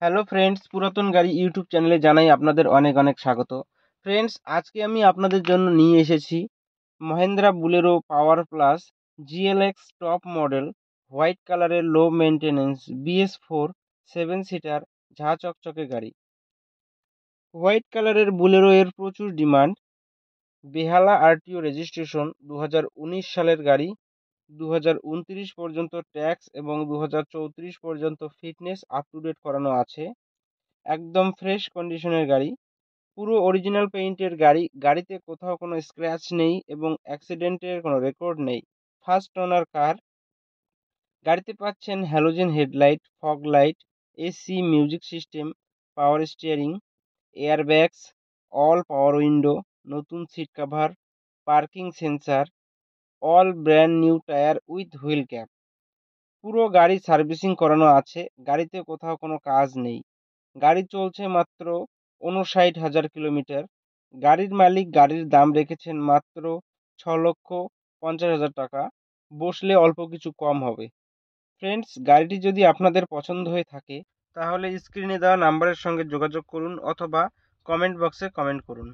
Hello friends, পুরাতন গাড়ি YouTube চ্যানেলে জানাই আপনাদের অনেক অনেক স্বাগত। ফ্রেন্ডস, আজকে আমি আপনাদের জন্য নিয়ে এসেছি Mahindra Bolero power plus GLX top model, white কালারের লো মেনটেনেন্স BS4 সেভেন সিটার ঝা চকচকে গাড়ি। হোয়াইট কালারের বুলেরো এর প্রচুর ডিমান্ড। বেহালা আরটিও রেজিস্ট্রেশন, 2019 সালের গাড়ি। 2029 পর্যন্ত ট্যাক্স এবং 2034 পর্যন্ত ফিটনেস আপ টু ডেট করানো আছে। একদম ফ্রেশ কন্ডিশনের গাড়ি, পুরো অরিজিনাল পেইন্টের গাড়ি। গাড়িতে কোথাও কোনো স্ক্র্যাচ নেই এবং অ্যাক্সিডেন্টের কোনো রেকর্ড নেই। First owner car. গাড়িতে পাচ্ছেন halogen headlight, fog light, AC, music system, power steering, airbags, all power window, নতুন seat cover, parking sensor, all brand new tyre with wheel cap. পুরো গাড়ি সার্ভিসিং করানো আছে। গাড়িতে কোথাও কোনো কাজ নেই। গাড়ি চলছে মাত্র ৫৯,০০০ কিলোমিটার। গাড়ির মালিক গাড়ির দাম রেখেছেন মাত্র ৬,৫০,০০০ টাকা। বসলে অল্প কিছু কম হবে। ফ্রেন্ডস, গাড়িটি যদি আপনাদের পছন্দ হয়ে থাকে তাহলে স্ক্রিনে দেওয়া নাম্বারের সঙ্গে যোগাযোগ করুন অথবা কমেন্ট বক্সে কমেন্ট করুন।